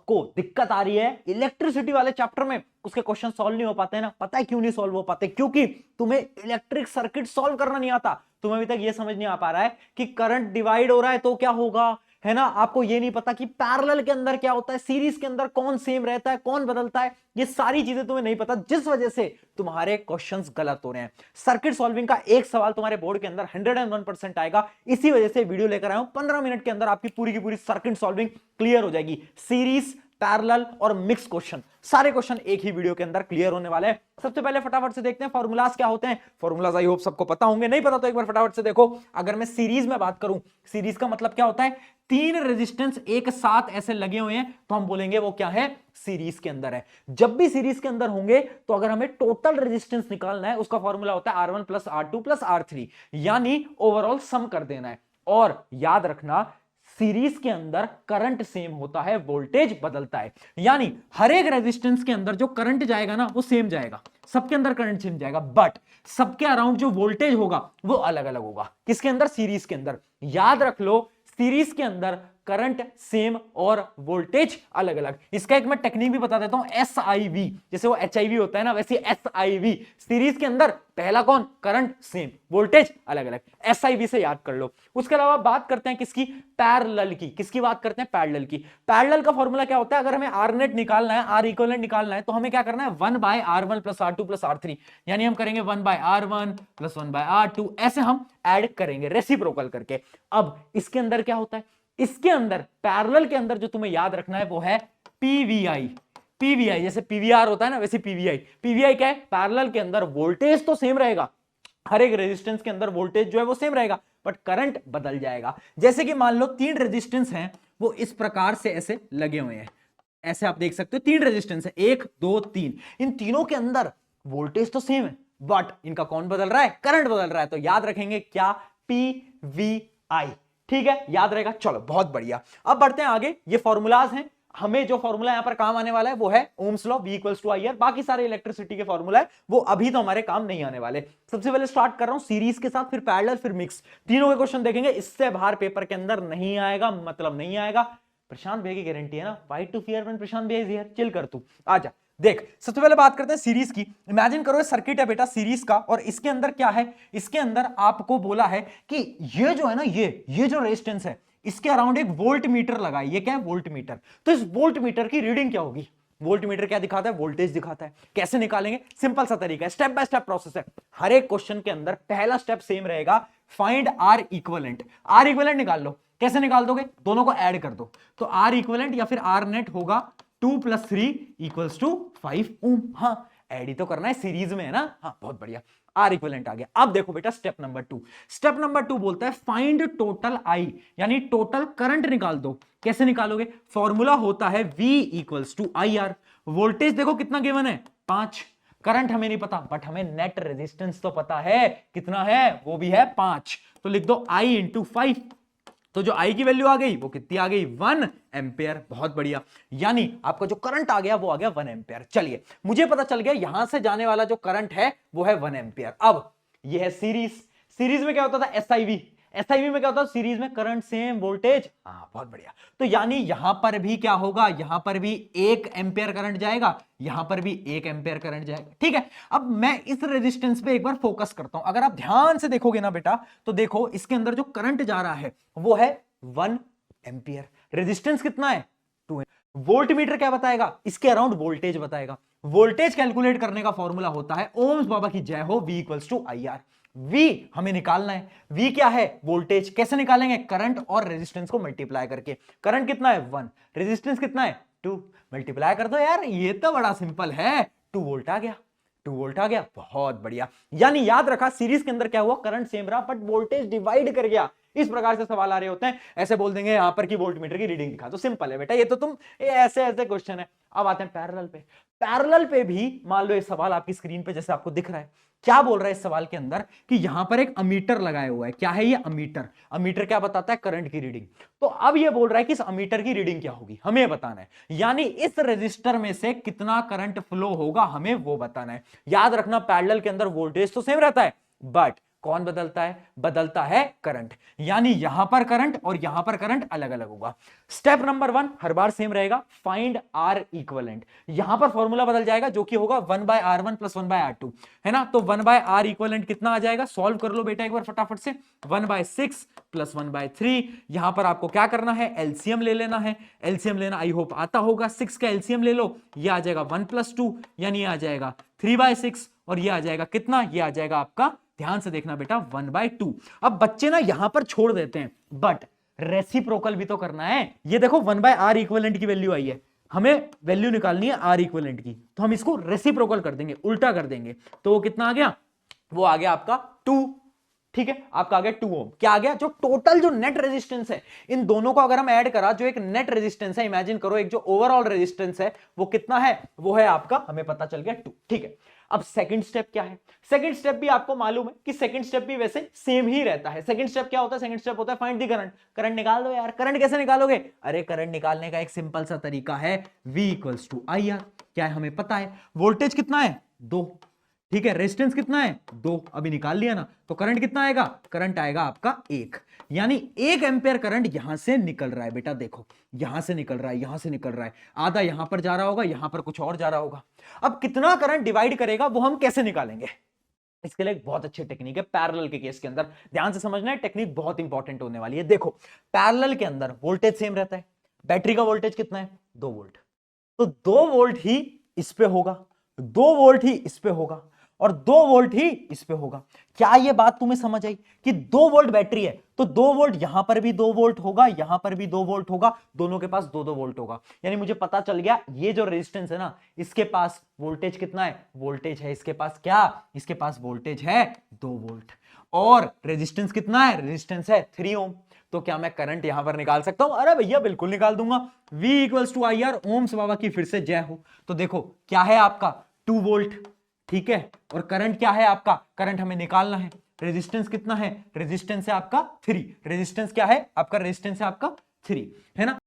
आपको दिक्कत आ रही है इलेक्ट्रिसिटी वाले चैप्टर में, उसके क्वेश्चन सॉल्व नहीं हो पाते हैं ना। पता है क्यों नहीं सॉल्व हो पाते? क्योंकि तुम्हें इलेक्ट्रिक सर्किट सॉल्व करना नहीं आता। तुम्हें अभी तक ये समझ नहीं आ पा रहा है कि करंट डिवाइड हो रहा है तो क्या होगा, है ना। आपको ये नहीं पता कि पैरेलल के अंदर क्या होता है, सीरीज के अंदर कौन सेम रहता है, कौन बदलता है, ये सारी चीजें तुम्हें नहीं पता, जिस वजह से तुम्हारे क्वेश्चंस गलत हो रहे हैं। सर्किट सॉल्विंग का एक सवाल तुम्हारे बोर्ड के अंदर 101% आएगा। इसी वजह से वीडियो लेकर आया हूं, 15 मिनट के अंदर आपकी पूरी की पूरी सर्किट सॉल्विंग क्लियर हो जाएगी। सीरीज, पैरेलल और मिक्स क्वेश्चन, सारे क्वेश्चन एक ही वीडियो के अंदर क्लियर होने वाले हैं। सबसे पहले फटाफट से देखते हैं फॉर्मूलाज क्या होते हैं। फॉर्मूलाज आई होप सबको पता होंगे, नहीं पता तो एक बार फटाफट से देखो। अगर मैं सीरीज में बात करूं, सीरीज का मतलब क्या होता है, तीन रेजिस्टेंस एक साथ ऐसे लगे हुए हैं तो हम बोलेंगे वो क्या है, सीरीज के अंदर है। जब भी सीरीज के अंदर होंगे तो अगर हमें टोटल रेजिस्टेंस निकालना है, उसका फॉर्मूला होता है R1 plus R2 plus R3, यानी ओवरऑल सम कर देना है। और याद रखना सीरीज के अंदर करंट सेम होता है, वोल्टेज बदलता है, यानी हर एक रेजिस्टेंस के अंदर जो करंट जाएगा ना वो सेम जाएगा, सबके अंदर करंट सेम जाएगा, बट सबके अराउंड जो वोल्टेज होगा वो अलग अलग होगा। किसके अंदर, सीरीज के अंदर। याद रख लो, सीरीज के अंदर करंट सेम और वोल्टेज अलग अलग। इसका एक मैं टेक्निक भी बता देता हूं, SIV, जैसे वो HIV होता है ना, वैसे SIV। सीरीज के अंदर पहला कौन, करंट सेम, वोल्टेज अलग अलग, SIV से याद कर लो। उसके अलावा बात करते हैं किसकी, पैरेलल की। किसकी बात करते हैं, पैरेलल की। पैरेलल का फॉर्मूला क्या होता है, अगर हमें R नेट निकालना है, R इक्विवेलेंट निकालना है, तो हमें क्या करना है, 1 bye R1 plus R2 plus R3, यानी हम करेंगे 1 bye R1 plus 1 bye R2, ऐसे हम ऐड करेंगे रेसिप्रोकल करके। अब इसके अंदर क्या होता है, इसके अंदर पैरेलल के अंदर जो तुम्हें याद रखना है वो है PVI। PVI जैसे PVR होता है ना, वैसे PVI। PVI क्या है, पैरेलल के अंदर वोल्टेज तो सेम रहेगा, हर एक रेजिस्टेंस के अंदर वोल्टेज जो है वो सेम रहेगा, बट करंट बदल जाएगा। जैसे कि मान लो तीन रेजिस्टेंस हैं, वो इस प्रकार से ऐसे लगे हुए हैं, ऐसे आप देख सकते हो, तीन रेजिस्टेंस है, 1 2 3, इन तीनों के अंदर वोल्टेज तो सेम है, बट इनका कौन बदल रहा है, करंट बदल रहा है। तो याद रखेंगे क्या, PVI। ठीक है, याद रहेगा। चलो बहुत बढ़िया, अब बढ़ते हैं आगे। ये फॉर्मूलाज हैं, हमें जो फॉर्मूला यहां पर काम आने वाला है वो है Ohm's law, V equals to IR। बाकी सारे इलेक्ट्रिसिटी के फॉर्मूला है वो अभी तो हमारे काम नहीं आने वाले। सबसे पहले स्टार्ट कर रहा हूं सीरीज के साथ, फिर पैरेलल, फिर मिक्स, तीनों के क्वेश्चन देखेंगे। इससे बाहर पेपर के अंदर नहीं आएगा, मतलब नहीं आएगा। प्रशांत भैया की गारंटी है ना, फाइट टू फियर व्हेन प्रशांत भैया इज हियर, चिल कर तू, आजा। देख, सबसे पहले बात करते हैं सीरीज की। इमेजिन करो सर्किट है बेटा सीरीज का, और इसके अंदर क्या है, इसके अंदर आपको बोला है कि ये जो है ना, ये जो रेजिस्टेंस है, इसके अराउंड एक वोल्ट मीटर लगा है। ये क्या है, वोल्ट मीटर। तो इस वोल्ट मीटर की रीडिंग क्या होगी, वोल्ट मीटर क्या दिखाता है, वोल्टेज दिखाता है। कैसे निकालेंगे, सिंपल सा तरीका है, स्टेप बाय स्टेप प्रोसेस है। हर एक क्वेश्चन के अंदर पहला स्टेप सेम रहेगा, find R equivalent. R equivalent निकाल लो। कैसे निकाल दोगे, दोनों को ऐड कर दो, तो R इक्विवेलेंट या फिर R नेट होगा 2 + 3 = 5 ओम। हाँ, ऐड ही तो करना है, सीरीज में है ना। हाँ, बहुत बढ़िया, R इक्विवेलेंट आ गया। अब देखो बेटा स्टेप नंबर 2। स्टेप नंबर 2 बोलता है फाइंड टोटल I, यानी टोटल करंट निकाल दो। कैसे निकालोगे, फॉर्मूला होता है V = IR। वोल्टेज देखो कितना गिवन है, 5। करंट हमें नहीं पता, बट हमें नेट रेजिस्टेंस तो पता है, कितना है, वो भी है 5। तो लिख दो I × 5। तो जो I की वैल्यू आ गई वो कितनी आ गई, 1 एम्पेयर। बहुत बढ़िया, यानी आपका जो करंट आ गया वो आ गया 1 एम्पेयर। चलिए, मुझे पता चल गया यहां से जाने वाला जो करंट है वो है 1 एम्पेयर। अब ये है सीरीज। सीरीज में क्या होता था, SIV। SIV में क्या होता है, सीरीज में करंट सेम, वोल्टेज। हाँ, बहुत बढ़िया। तो यानी यहां पर भी क्या होगा, यहां पर भी 1 एम्पेयर करंट जाएगा, यहां पर भी 1 एम्पेयर करंट जाएगा। ठीक है, अब मैं इस रेजिस्टेंस पे एक बार फोकस करता हूं। अगर आप ध्यान से देखोगे ना बेटा, तो देखो इसके अंदर जो करंट जा रहा है वो है 1 एम्पियर। रेजिस्टेंस कितना है, 2 है। वोल्ट मीटर क्या बताएगा, इसके अराउंड वोल्टेज बताएगा। वोल्टेज कैलकुलेट करने का फॉर्मूला होता है, ओम्स बाबा की जय हो, V = IR। V हमें निकालना है, V क्या है, वोल्टेज। कैसे निकालेंगे, करंट और रेजिस्टेंस को मल्टीप्लाई करके। करंट कितना है, 1, रेजिस्टेंस कितना है, 2, मल्टीप्लाई कर दो यार, ये तो बड़ा सिंपल है। 2 वोल्ट आ गया, 2 वोल्ट आ गया, बहुत बढ़िया। यानी याद रखा, सीरीज के अंदर क्या हुआ, करंट सेम रहा, बट वोल्टेज डिवाइड कर गया। इस प्रकार से सवाल आ रहे होते हैं। ऐसे बोल देंगे यहां पर की वोल्ट मीटर की रीडिंग दिखा, तो सिंपल है बेटा, ये तो तुम ऐसे ऐसे क्वेश्चन है। अब आते हैं पैरेलल पे। पैरेलल पे भी मान लो ये सवाल आपकी स्क्रीन पे जैसे आपको दिख रहा है, क्या बोल रहा है इस सवाल के अंदर कि यहां पर एक अमीटर लगाया हुआ है। क्या है ये, अमीटर। अमीटर क्या बताता है, करंट की रीडिंग। तो अब ये बोल रहा है कि इस अमीटर की रीडिंग क्या होगी, हमें बताना है। यानी इस रेजिस्टर में से कितना करंट फ्लो होगा, हमें वो बताना है। याद रखना, पैरेलल के अंदर वोल्टेज तो सेम रहता है, बट कौन बदलता है? बदलता है करंट। यानी यहां पर करंट और यहां पर करंट अलग अलग होगा। स्टेप नंबर 1 हर बार सेम रहेगा, फाइंड आर इक्विवेलेंट। यहां पर फॉर्मूला बदल जाएगा जो कि होगा 1/r1 + 1/r2, है ना। तो 1/r इक्विवेलेंट कितना आ जाएगा? सॉल्व कर लो बेटा एक बार फटाफट से। 1/6 + 1/3। यहां पर आपको क्या करना है? एलसीएम ले लेना है। एलसीएम लेना आई होप आता होगा। 6 का एलसीएम ले लो, ये आ जाएगा 1 + 2, यानी आ जाएगा 3/6, और ये आ जाएगा कितना? ये आ जाएगा आपका, ध्यान से देखना बेटा, 1/2। अब बच्चे ना यहां पर छोड़ देते हैं, बट रेसिप्रोकल भी तो करना है। ये देखो 1/r इक्विवेलेंट की वैल्यू आई है, हमें वैल्यू निकालनी है आर इक्विवेलेंट की, तो हम इसको रेसिप्रोकल कर देंगे, उल्टा कर देंगे। तो वो कितना आ गया? वो आ गया आपका 2। ठीक है, आपका आ गया 2 ओम। क्या आ गया? जो टोटल जो नेट रेजिस्टेंस है इन दोनों को अगर हम ऐड करा, जो एक नेट रेजिस्टेंस है, इमेजिन करो एक जो ओवरऑल रेजिस्टेंस है वो कितना है? वो है आपका, हमें पता चल गया 2। ठीक है, अब सेकंड स्टेप क्या है? सेकंड स्टेप भी आपको मालूम है कि सेकंड स्टेप भी वैसे सेम ही रहता है। सेकंड स्टेप क्या होता है? सेकंड स्टेप होता है फाइंड द करंट। करंट निकाल दो यार। करंट कैसे निकालोगे? अरे करंट निकालने का एक सिंपल सा तरीका है, V = IR। क्या है? हमें पता है वोल्टेज कितना है? 2। ठीक है, रेजिस्टेंस कितना है? 2। अभी निकाल लिया ना, तो करंट कितना आएगा? करंट आएगा आपका 1, यानी 1 एम्पियर करंट यहां से निकल रहा है बेटा। देखो यहां से निकल रहा है, यहां से निकल रहा है, आधा यहां पर जा रहा होगा, यहां पर कुछ और जा रहा होगा। अब कितना करंट डिवाइड करेगा वो हम कैसे निकालेंगे? इसके लिए एक बहुत अच्छी टेक्निक है पैरेलल के केस के अंदर, ध्यान से समझना है, टेक्निक बहुत इंपॉर्टेंट होने वाली है। देखो पैरेलल के अंदर वोल्टेज सेम रहता है, बैटरी का वोल्टेज कितना है? 2 वोल्ट। तो 2 वोल्ट ही इस पे होगा, 2 वोल्ट ही इस पे होगा, और 2 वोल्ट ही इस पे होगा। क्या ये बात तुम्हें समझ आई कि 2 वोल्ट बैटरी है तो 2 वोल्ट यहां पर भी 2 वोल्ट होगा, यहां पर भी 2 वोल्ट होगा, दोनों के पास 2-2 वोल्ट होगा। यानी मुझे पता चल गया ये जो रेजिस्टेंस है ना, इसके पास वोल्टेज कितना है? वोल्टेज है इसके पास क्या? इसके पास वोल्टेज है 2 वोल्ट। और रेजिस्टेंस कितना है? रेजिस्टेंस है 3 ओम। तो क्या मैं करंट यहां पर निकाल सकता हूं? अरे भैया बिल्कुल निकाल दूंगा। V = IR। ओम्स बाबा की फिर से जय हो। तो देखो क्या है आपका? 2 वोल्ट। ठीक है, और करंट क्या है आपका? करंट हमें निकालना है। रेजिस्टेंस कितना है? रेजिस्टेंस है आपका 3। रेजिस्टेंस क्या है आपका? रेजिस्टेंस है आपका 3, है ना।